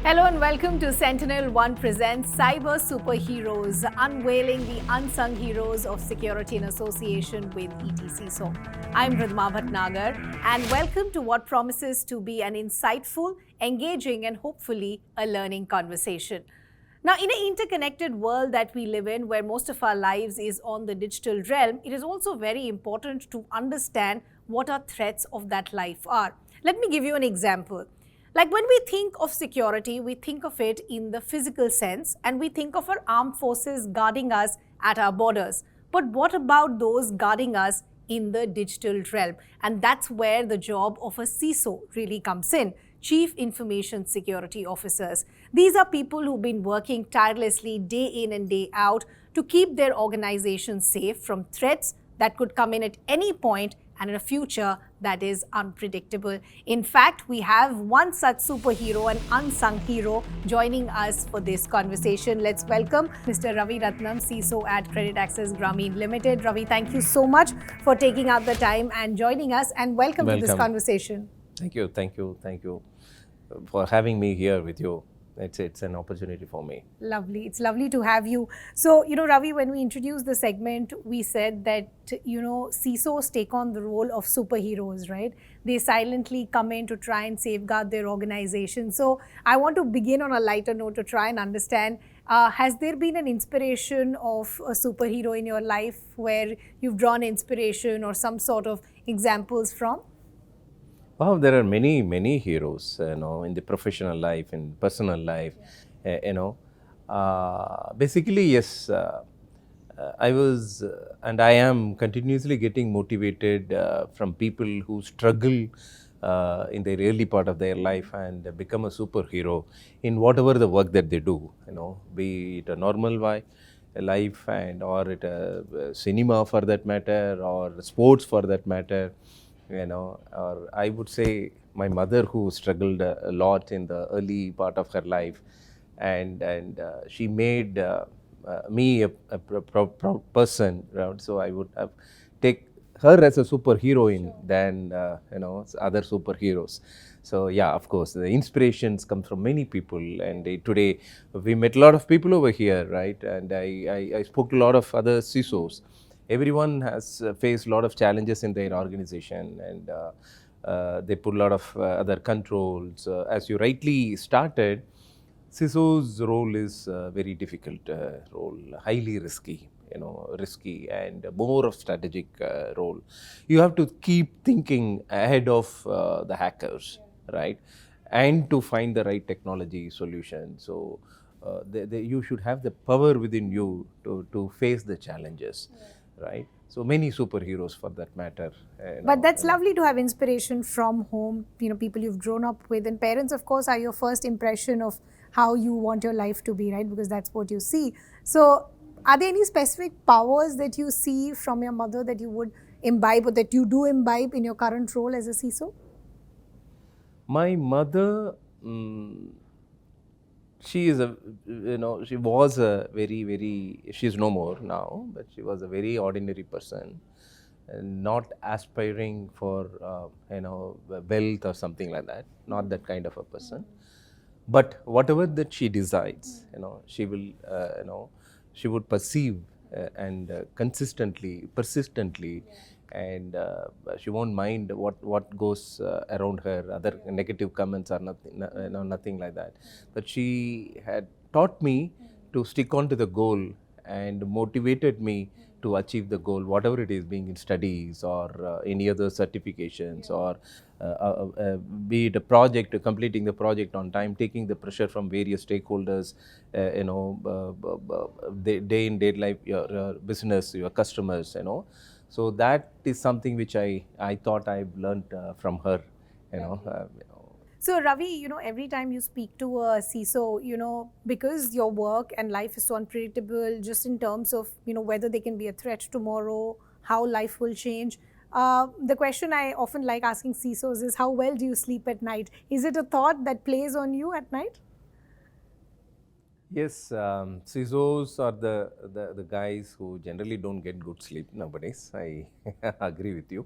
Hello and welcome to SentinelOne presents Cyber Superheroes, unveiling the unsung heroes of security in association with ETCISO. I'm Ravi Rathnam and welcome to what promises to be an insightful, engaging and hopefully a learning conversation. Now, in an interconnected world that we live in, where most of our lives is on the digital realm, it is also very important to understand what our threats of that life are. Let me give you an example. Like when we think of security, we think of it in the physical sense and we think of our armed forces guarding us at our borders. But what about those guarding us in the digital realm? And that's where the job of a CISO really comes in. Chief Information Security Officers. These are people who've been working tirelessly day in and day out to keep their organization safe from threats that could come in at any point and in a future that is unpredictable. In fact, we have one such superhero, an unsung hero, joining us for this conversation. Let's welcome Mr. Ravi Rathnam, CISO at CreditAccess Grameen Limited. Ravi, thank you so much for taking out the time and joining us, and welcome to this conversation. Thank you for having me here with you. It's an opportunity for me. Lovely. It's lovely to have you. So, Ravi, when we introduced the segment, we said that, CISOs take on the role of superheroes, right? They silently come in to try and safeguard their organization. So, I want to begin on a lighter note to try and understand, has there been an inspiration of a superhero in your life where you've drawn inspiration or some sort of examples from? Wow, there are many heroes, in the professional life, in personal life, basically, yes, I was and I am continuously getting motivated from people who struggle in the early part of their life and become a superhero in whatever the work that they do, be it a normal life and or it a cinema for that matter or sports for that matter. Or I would say my mother who struggled a lot in the early part of her life, and she made me a person, right? So I would have take her as a superheroine than other superheroes. So yeah, of course, the inspirations come from many people, and today we met a lot of people over here, right? And I spoke to a lot of other CISOs. Everyone has faced a lot of challenges in their organization, and they put a lot of other controls. As you rightly started, CISO's role is a very difficult role, highly risky, risky and more of strategic role. You have to keep thinking ahead of the hackers, right? And to find the right technology solution. So you should have the power within you to face the challenges. Yeah. Right? So many superheroes for that matter. But that's lovely to have inspiration from home, people you've grown up with. And parents, of course, are your first impression of how you want your life to be, right? Because that's what you see. So are there any specific powers that you see from your mother that you would imbibe or that you do imbibe in your current role as a CISO? My mother, she is she was a very, she's no more now, but she was a very ordinary person, not aspiring for, wealth or something like that, not that kind of a person. But whatever that she decides, she will, she would perceive and consistently, persistently, and she won't mind what goes around her, other negative comments or nothing, nothing like that. But she had taught me to stick on to the goal and motivated me to achieve the goal, whatever it is, being in studies or any other certifications, or be it a project, completing the project on time, taking the pressure from various stakeholders, day in day life, your business, your customers, So that is something which I thought I've learned from her, So Ravi, every time you speak to a CISO, because your work and life is so unpredictable, just in terms of, whether they can be a threat tomorrow, how life will change. The question I often like asking CISOs is, how well do you sleep at night? Is it a thought that plays on you at night? Yes, CISOs are the guys who generally don't get good sleep nowadays. I agree with you.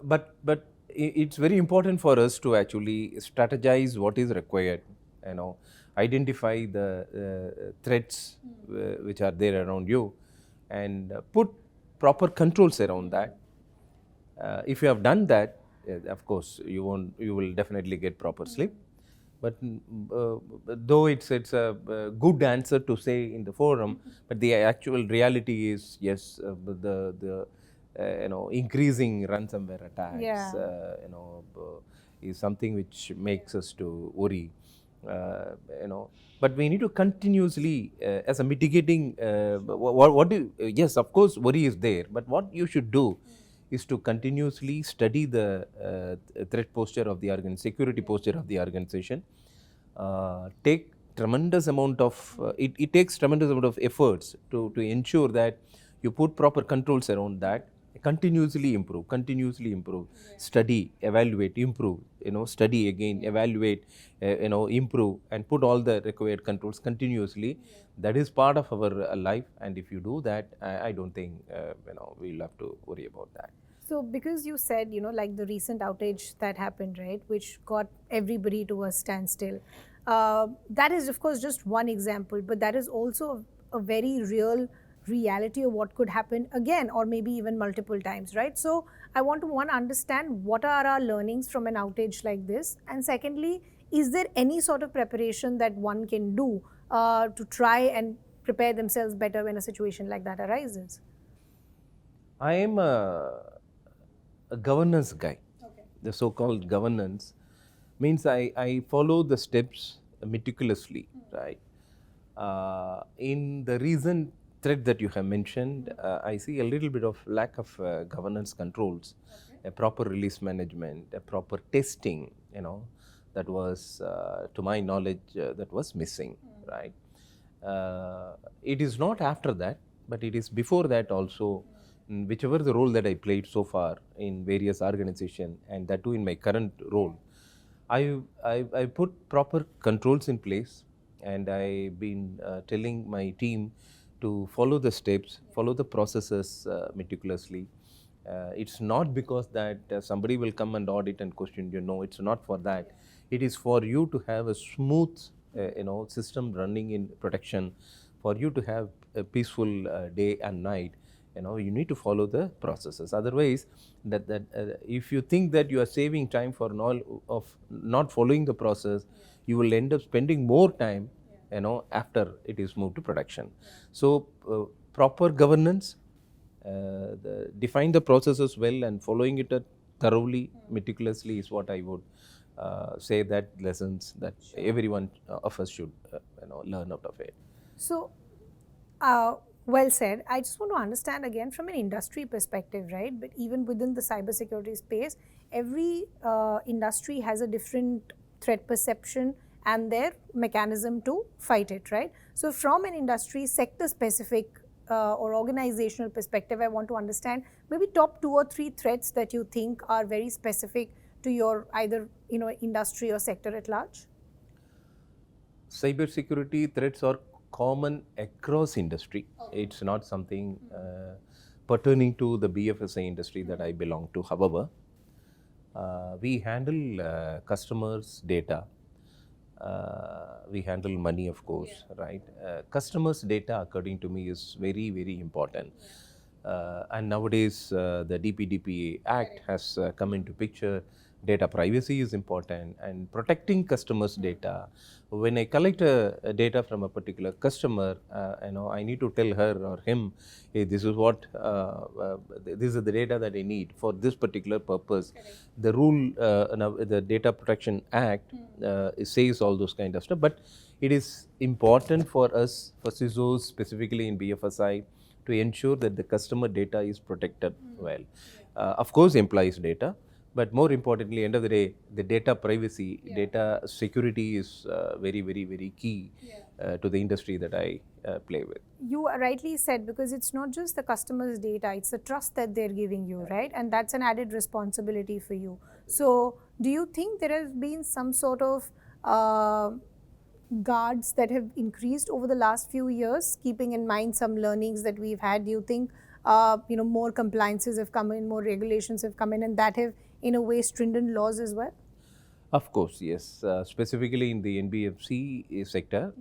But it's very important for us to actually strategize what is required, identify the threats which are there around you, and put proper controls around that. If you have done that, of course, you will definitely get proper sleep. But though it's a good answer to say in the forum, but the actual reality is, yes, the increasing ransomware attacks, is something which makes us to worry. But we need to continuously, as a mitigating, yes, of course, worry is there, but what you should do is to continuously study the threat posture of the security posture of the organization. Take tremendous amount of, it takes tremendous amount of efforts to ensure that you put proper controls around that. Continuously improve, study, evaluate, improve, study again, evaluate, improve, and put all the required controls continuously. That is part of our life, and if you do that, I don't think we'll have to worry about that. So because you said, like the recent outage that happened, right, which got everybody to a standstill, that is of course just one example, but that is also a very real reality of what could happen again, or maybe even multiple times, right? So I want to understand what are our learnings from an outage like this, and secondly, is there any sort of preparation that one can do to try and prepare themselves better when a situation like that arises? I am a governance guy. Okay. The so-called governance means I follow the steps meticulously, right? In the recent threat that you have mentioned, I see a little bit of lack of governance controls, a proper release management, a proper testing, that was, to my knowledge, that was missing, right? It is not after that, but it is before that also. Whichever the role that I played so far in various organizations, and that too in my current role, I put proper controls in place, and I've been telling my team to follow the steps, follow the processes meticulously. It's not because that somebody will come and audit and question you. No, it's not for that. It is for you to have a smooth, system running in protection, for you to have a peaceful day and night. You need to follow the processes. Otherwise, if you think that you are saving time for not following the process, you will end up spending more time, after it is moved to production. So proper governance, define the processes well, and following it thoroughly, meticulously is what I would say that lessons that everyone of us should learn out of it. So well said. I just want to understand again from an industry perspective, right? But even within the cybersecurity space, every industry has a different threat perception and their mechanism to fight it, right? So from an industry sector specific or organizational perspective, I want to understand maybe top 2 or 3 threats that you think are very specific to your either industry or sector at large. Cybersecurity threats are common across industry. Okay. It's not something pertaining to the BFSI industry that I belong to. However, we handle customers' data. We handle money, of course, right? Customers' data, according to me, is very, very important. And nowadays, the DPDPA Act has come into picture. Data privacy is important, and protecting customers' data. When I collect data from a particular customer, I need to tell her or him, hey, this is what this is the data that I need for this particular purpose. Correct. The rule, the Data Protection Act says all those kind of stuff. But it is important for us, for CISOs specifically in BFSI, to ensure that the customer data is protected well. Of course, employees' data. But more importantly, end of the day, the data privacy, data security is very, very, very key to the industry that I play with. You rightly said, because it's not just the customer's data, it's the trust that they're giving you, right? And that's an added responsibility for you. So do you think there has been some sort of guards that have increased over the last few years, keeping in mind some learnings that we've had? Do you think more compliances have come in, more regulations have come in, and that have in a way, stringent laws as well? Of course, yes. Specifically in the NBFC sector,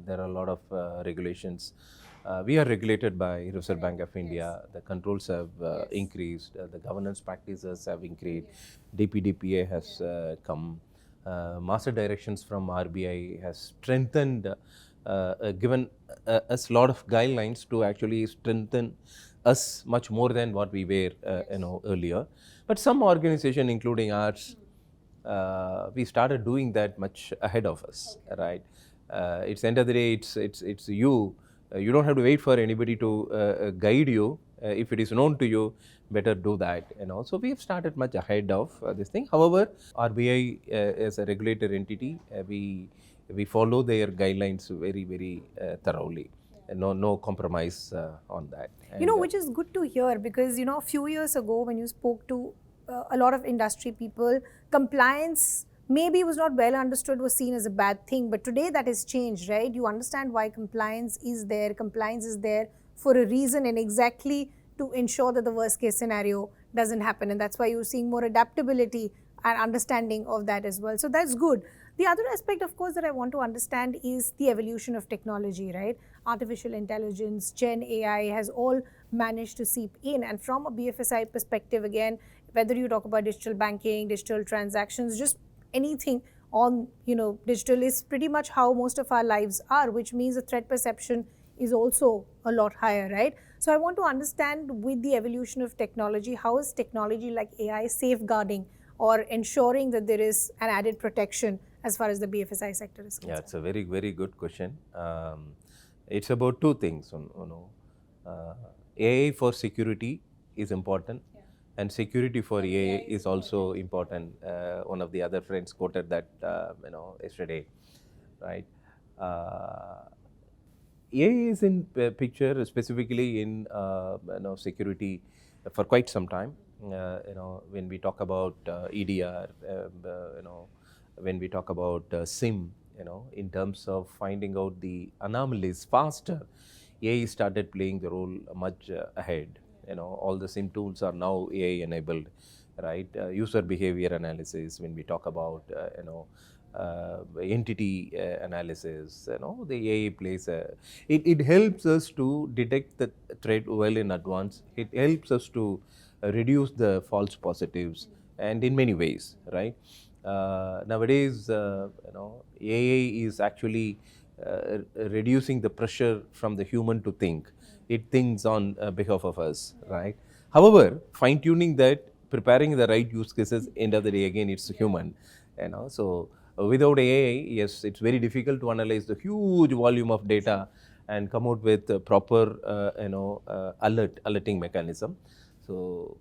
there are a lot of regulations. We are regulated by Reserve Bank of India. The controls have increased. The governance practices have increased. DPDPA has come. Master directions from RBI has strengthened, given us a lot of guidelines to actually strengthen us much more than what we were, earlier. But some organization, including ours, we started doing that much ahead of us, right? It's end of the day, it's you. You don't have to wait for anybody to guide you. If it is known to you, better do that. So we have started much ahead of this thing. However, RBI as a regulator entity, we follow their guidelines very thoroughly. No compromise on that. And which is good to hear, because a few years ago when you spoke to a lot of industry people, compliance maybe was not well understood, was seen as a bad thing, but today that has changed, right? You understand why compliance is there. Compliance is there for a reason, and exactly to ensure that the worst case scenario doesn't happen, and that's why you're seeing more adaptability and understanding of that as well. So that's good. The other aspect, of course, that I want to understand is the evolution of technology, right? Artificial intelligence, Gen AI has all managed to seep in, and from a BFSI perspective, again, whether you talk about digital banking, digital transactions, just anything on digital is pretty much how most of our lives are, which means the threat perception is also a lot higher, right? So I want to understand, with the evolution of technology, how is technology like AI safeguarding or ensuring that there is an added protection as far as the BFSI sector is concerned? Yeah, it's a very good question. It's about two things. AI for security is important, and security for AI is also important. One of the other friends quoted that yesterday, right? AI is in picture specifically in security for quite some time. When we talk about EDR, when we talk about SIM, in terms of finding out the anomalies faster, AI started playing the role much ahead. All the SIM tools are now AI enabled, right? User behavior analysis, when we talk about entity analysis, the AI plays it helps us to detect the threat well in advance. It helps us to reduce the false positives, and in many ways, right? Nowadays, AI is actually reducing the pressure from the human to think. It thinks on behalf of us, right? However, fine-tuning that, preparing the right use cases, end of the day, again, it's human. So without AI, yes, it's very difficult to analyze the huge volume of data and come out with a proper, alerting mechanism. So,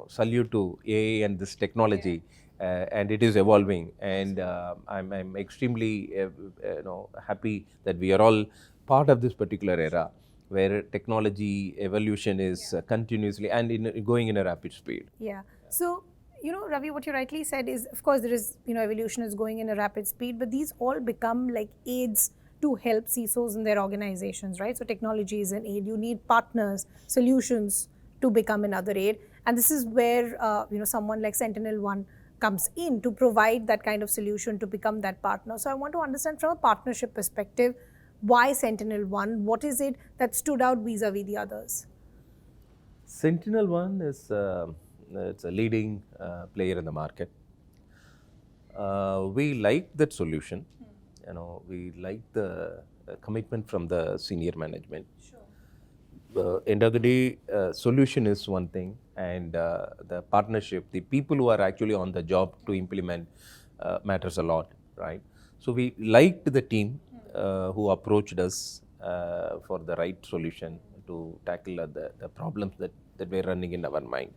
salute to AI and this technology, and it is evolving. And I'm extremely, happy that we are all part of this particular era, where technology evolution is continuously and going in a rapid speed. Yeah. So, Ravi, what you rightly said is, of course, there is, evolution is going in a rapid speed, but these all become like aids to help CISOs in their organizations, right? So technology is an aid. You need partners, solutions to become another aid. And this is where, someone like SentinelOne comes in to provide that kind of solution, to become that partner. So I want to understand, from a partnership perspective, why SentinelOne? What is it that stood out vis-a-vis the others? SentinelOne is it's a leading player in the market. We like that solution. We like the commitment from the senior management. End of the day, solution is one thing, and the partnership, the people who are actually on the job to implement matters a lot, right? So we liked the team who approached us for the right solution to tackle the problems that were running in our mind,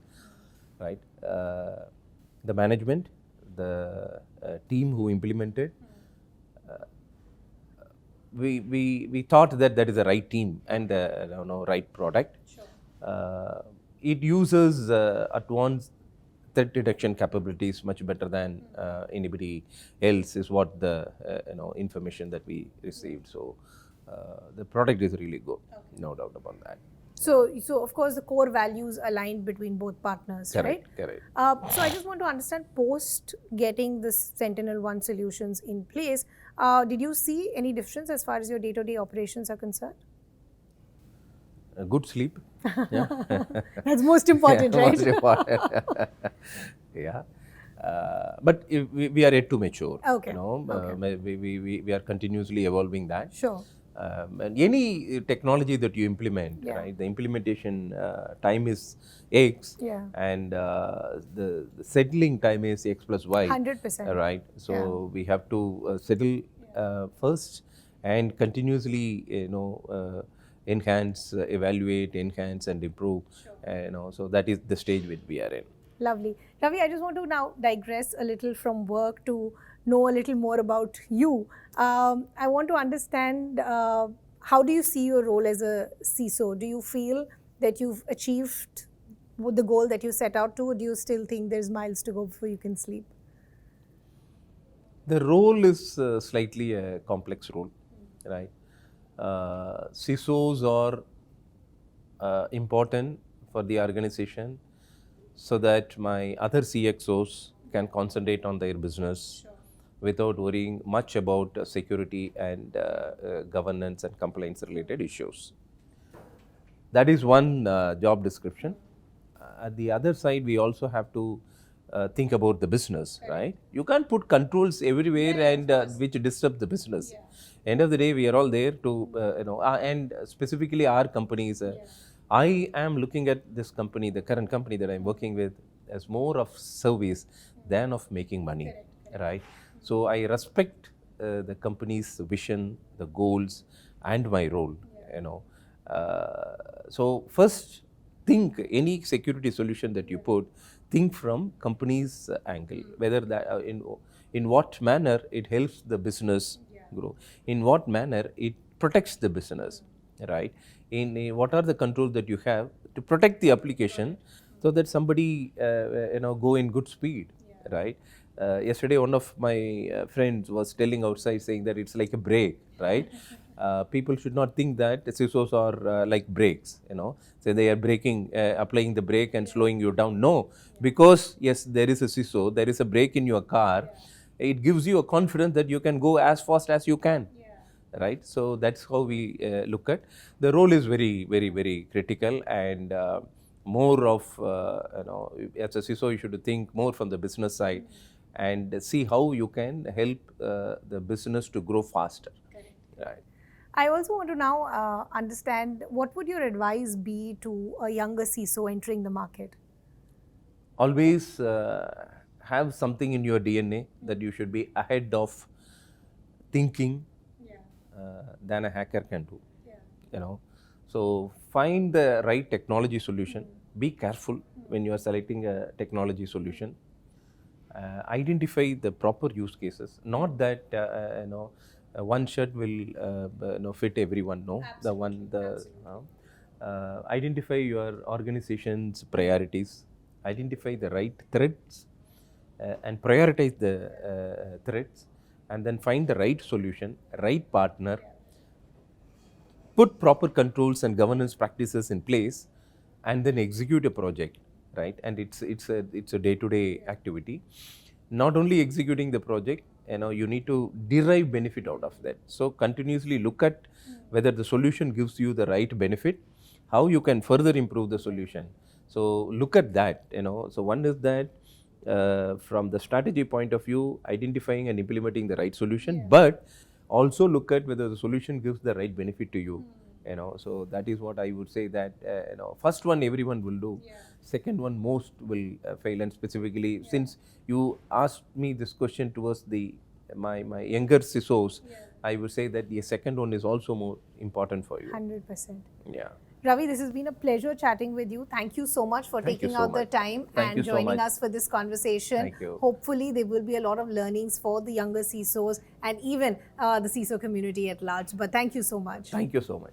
right? The management, the team who implemented, we thought that is the right team and the right product. Sure. It uses advanced threat detection capabilities much better than anybody else, is what the information that we received. So the product is really good, okay. No doubt about that. So of course the core values aligned between both partners, right? Correct. So I just want to understand, post getting this SentinelOne solutions in place, did you see any difference as far as your day-to-day operations are concerned? A good sleep. Yeah. That's most important, right? Most important. Yeah. But we are yet to mature. Okay. You know, we are continuously evolving that. Sure. And any technology that you implement, Yeah. right? The implementation time is X, Yeah. and the settling time is X plus Y. 100%. Right. So we have to settle first and continuously, enhance, evaluate, enhance, and improve. So that is the stage which we are in. Lovely. Ravi, I just want to now digress a little from work to know a little more about you. I want to understand, how do you see your role as a CISO? Do you feel that you've achieved the goal that you set out to, or do you still think there's miles to go before you can sleep? The role is slightly a complex role, right? CISOs are important for the organization so that my other CXOs can concentrate on their business without worrying much about security and governance and compliance related issues. That is one job description. At the other side, we also have to think about the business, right? You can't put controls everywhere and which disturb the business. End of the day, we are all there to, and specifically our companies. I am looking at this company, the current company that I'm working with, as more of service than of making money, right? So I respect the company's vision, the goals, and my role. So first, think any security solution that you put, think from company's angle, whether that in what manner it helps the business grow, in what manner it protects the business, right? In what are the controls that you have to protect the application so that somebody go in good speed, right? Yesterday, one of my friends was telling outside, saying that it's like a brake, right? People should not think that CISOs are like brakes, so they are braking, applying the brake and slowing you down. No, because yes, there is a CISO, there is a brake in your car. It gives you a confidence that you can go as fast as you can, right? So that's how we look at the role. Is very, very, very critical, and more of as a CISO, you should think more from the business side and see how you can help the business to grow faster. Right. I also want to now understand, what would your advice be to a younger CISO entering the market? Always have something in your DNA that you should be ahead of thinking than a hacker can do. So find the right technology solution. Be careful when you are selecting a technology solution. Identify the proper use cases. Not that one shirt will fit everyone. No, identify your organization's priorities. Identify the right threats and prioritize the threats, and then find the right solution, right partner. Put proper controls and governance practices in place, and then execute a project, right? And it's a day-to-day activity. Not only executing the project, you need to derive benefit out of that. So continuously look at whether the solution gives you the right benefit, how you can further improve the solution. So look at that. So one is that from the strategy point of view, identifying and implementing the right solution, but also look at whether the solution gives the right benefit to you. So that is what I would say, that first one everyone will do, second one most will fail. And specifically, since you asked me this question towards my younger CISOs, I would say that the second one is also more important for you. 100%. Yeah. Ravi, this has been a pleasure chatting with you. Thank you so much for taking out the time and joining us for this conversation. Thank you. Hopefully, there will be a lot of learnings for the younger CISOs and even the CISO community at large. But thank you so much. Thank you so much.